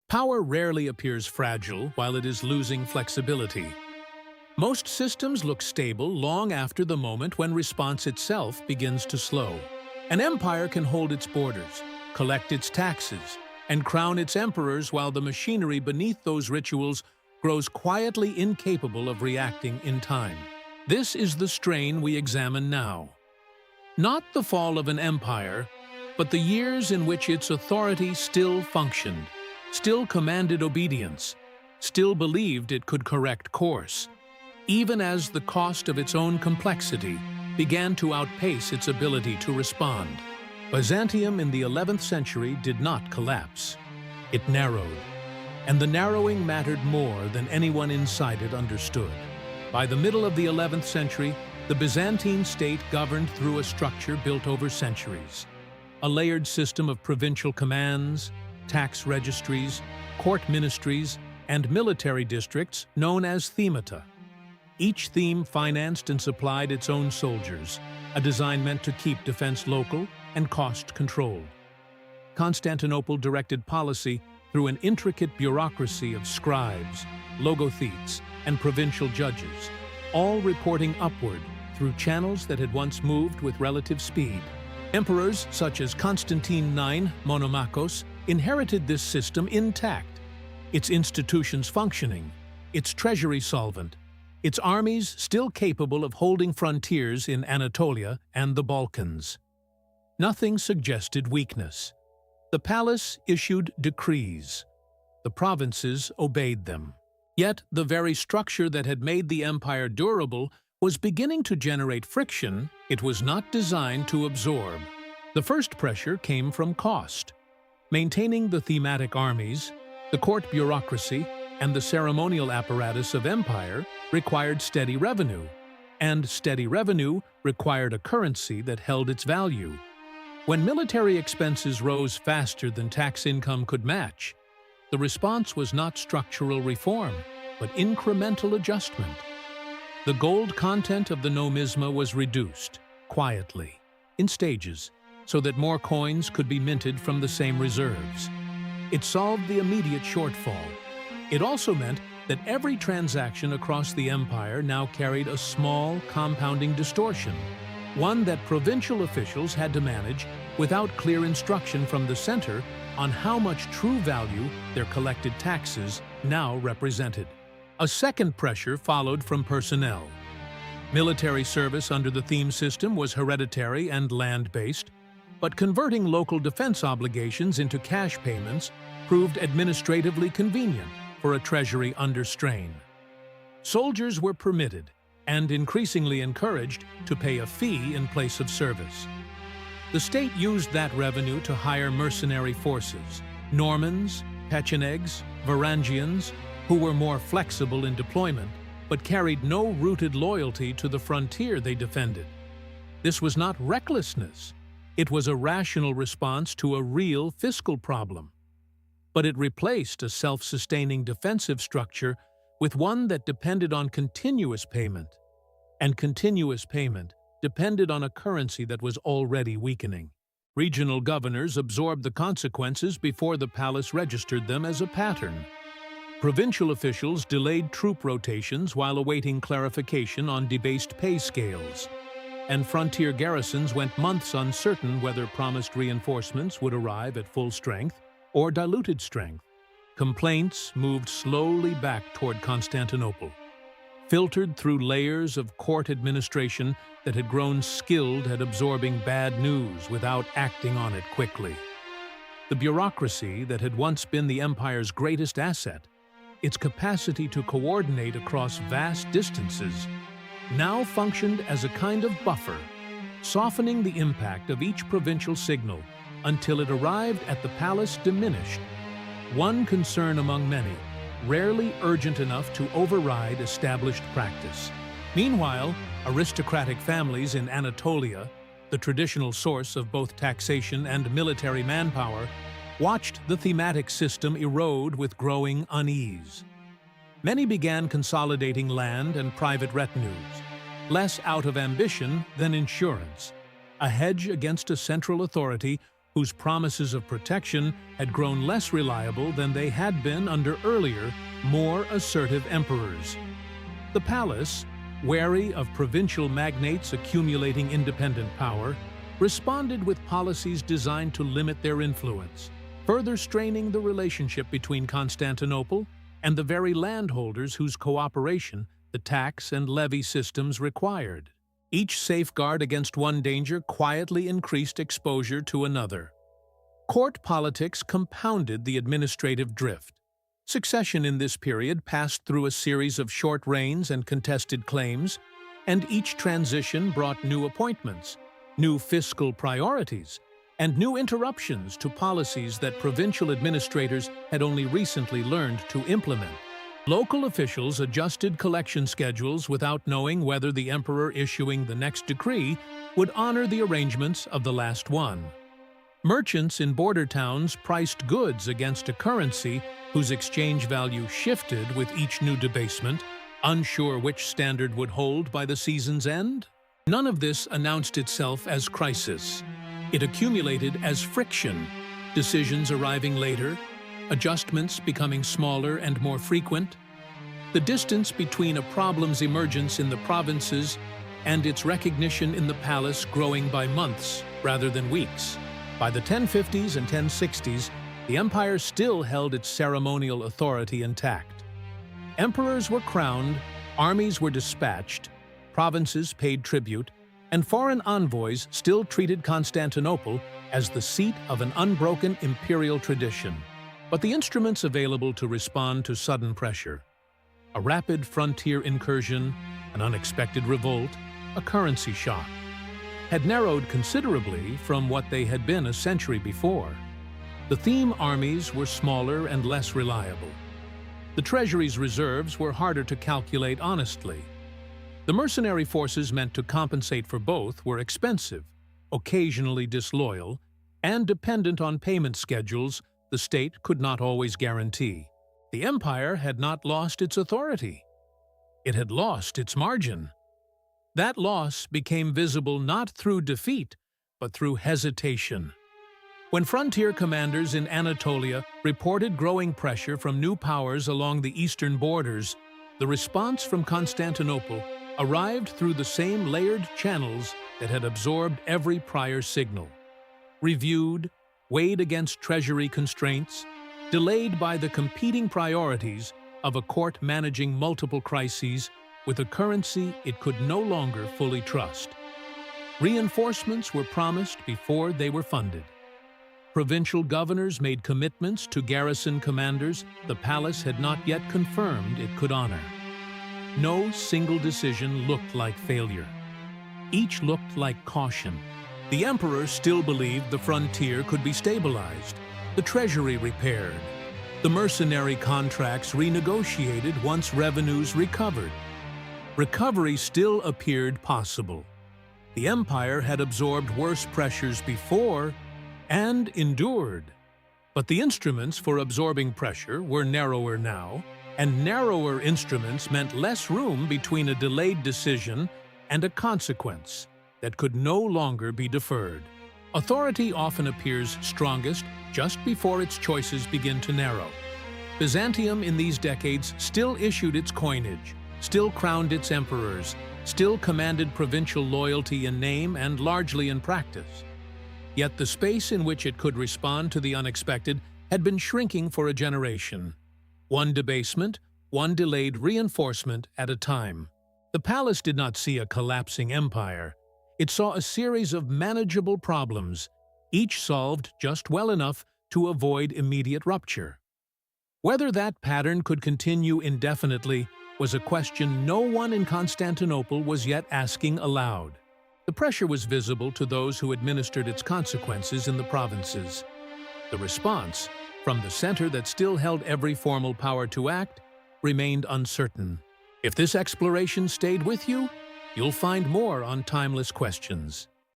Power rarely appears fragile while it is losing flexibility. Most systems look stable long after the moment when response itself begins to slow. An empire can hold its borders, collect its taxes, and crown its emperors while the machinery beneath those rituals grows quietly incapable of reacting in time. This is the strain we examine now. Not the fall of an empire, but the years in which its authority still functioned, still commanded obedience, still believed it could correct course, even as the cost of its own complexity began to outpace its ability to respond. Byzantium in the 11th century did not collapse. It narrowed, and the narrowing mattered more than anyone inside it understood. By the middle of the 11th century, the Byzantine state governed through a structure built over centuries. A layered system of provincial commands, tax registries, court ministries, and military districts known as themata. Each theme financed and supplied its own soldiers, a design meant to keep defense local and cost-controlled. Constantinople directed policy through an intricate bureaucracy of scribes, logothetes, and provincial judges, all reporting upward through channels that had once moved with relative speed. Emperors such as Constantine IX Monomachos inherited this system intact, its institutions functioning, its treasury solvent, its armies still capable of holding frontiers in Anatolia and the Balkans. Nothing suggested weakness. The palace issued decrees. The provinces obeyed them. Yet the very structure that had made the empire durable was beginning to generate friction it was not designed to absorb. The first pressure came from cost. Maintaining the thematic armies, the court bureaucracy, and the ceremonial apparatus of empire required steady revenue, and steady revenue required a currency that held its value. When military expenses rose faster than tax income could match, the response was not structural reform, but incremental adjustment. The gold content of the nomisma was reduced, quietly, in stages, so that more coins could be minted from the same reserves. It solved the immediate shortfall. It also meant that every transaction across the empire now carried a small, compounding distortion, one that provincial officials had to manage without clear instruction from the center on how much true value their collected taxes now represented. A second pressure followed from personnel. Military service under the theme system was hereditary and land-based, but converting local defense obligations into cash payments proved administratively convenient for a treasury under strain. Soldiers were permitted, and increasingly encouraged, to pay a fee in place of service. The state used that revenue to hire mercenary forces, Normans, Pechenegs, Varangians, who were more flexible in deployment, but carried no rooted loyalty to the frontier they defended. This was not recklessness. It was a rational response to a real fiscal problem. But it replaced a self-sustaining defensive structure with one that depended on continuous payment. And continuous payment depended on a currency that was already weakening. Regional governors absorbed the consequences before the palace registered them as a pattern. Provincial officials delayed troop rotations while awaiting clarification on debased pay scales. And frontier garrisons went months uncertain whether promised reinforcements would arrive at full strength or diluted strength. Complaints moved slowly back toward Constantinople, filtered through layers of court administration that had grown skilled at absorbing bad news without acting on it quickly. The bureaucracy that had once been the empire's greatest asset, its capacity to coordinate across vast distances, now functioned as a kind of buffer, softening the impact of each provincial signal until it arrived at the palace diminished, one concern among many, rarely urgent enough to override established practice. Meanwhile, aristocratic families in Anatolia, the traditional source of both taxation and military manpower, watched the thematic system erode with growing unease. Many began consolidating land and private retinues, less out of ambition than insurance, a hedge against a central authority whose promises of protection had grown less reliable than they had been under earlier, more assertive emperors. The palace, wary of provincial magnates accumulating independent power, responded with policies designed to limit their influence, further straining the relationship between Constantinople and the very landholders whose cooperation the tax and levy systems required. Each safeguard against one danger quietly increased exposure to another. Court politics compounded the administrative drift. Succession in this period passed through a series of short reigns and contested claims, and each transition brought new appointments, new fiscal priorities, and new interruptions to policies that provincial administrators had only recently learned to implement. Local officials adjusted collection schedules without knowing whether the emperor issuing the next decree would honor the arrangements of the last one. Merchants in border towns priced goods against a currency whose exchange value shifted with each new debasement, unsure which standard would hold by the season's end. None of this announced itself as crisis. It accumulated as friction, decisions arriving later, adjustments becoming smaller and more frequent, the distance between a problem's emergence in the provinces and its recognition in the palace growing by months rather than weeks. By the 1050s and 1060s, the empire still held its ceremonial authority intact. Emperors were crowned, armies were dispatched, provinces paid tribute, and foreign envoys still treated Constantinople as the seat of an unbroken imperial tradition. But the instruments available to respond to sudden pressure, a rapid frontier incursion, an unexpected revolt, a currency shock, had narrowed considerably from what they had been a century before. The theme armies were smaller and less reliable. The treasury's reserves were harder to calculate honestly. The mercenary forces meant to compensate for both were expensive, occasionally disloyal, and dependent on payment schedules the state could not always guarantee. The empire had not lost its authority. It had lost its margin. That loss became visible not through defeat, but through hesitation. When frontier commanders in Anatolia reported growing pressure from new powers along the eastern borders, the response from Constantinople arrived through the same layered channels that had absorbed every prior signal. Reviewed, weighed against treasury constraints, delayed by the competing priorities of a court managing multiple crises with a currency it could no longer fully trust. Reinforcements were promised before they were funded. Provincial governors made commitments to garrison commanders the palace had not yet confirmed it could honor. No single decision looked like failure. Each looked like caution. The emperor still believed the frontier could be stabilized, the treasury repaired, the mercenary contracts renegotiated once revenues recovered. Recovery still appeared possible. The empire had absorbed worse pressures before and endured. But the instruments for absorbing pressure were narrower now, and narrower instruments meant less room between a delayed decision and a consequence that could no longer be deferred. Authority often appears strongest just before its choices begin to narrow. Byzantium in these decades still issued its coinage, still crowned its emperors, still commanded provincial loyalty in name and largely in practice. Yet the space in which it could respond to the unexpected had been shrinking for a generation. One debasement, one delayed reinforcement at a time. The palace did not see a collapsing empire. It saw a series of manageable problems, each solved just well enough to avoid immediate rupture. Whether that pattern could continue indefinitely was a question no one in Constantinople was yet asking aloud. The pressure was visible to those who administered its consequences in the provinces. The response, from the center that still held every formal power to act, remained uncertain. If this exploration stayed with you, you'll find more on timeless questions.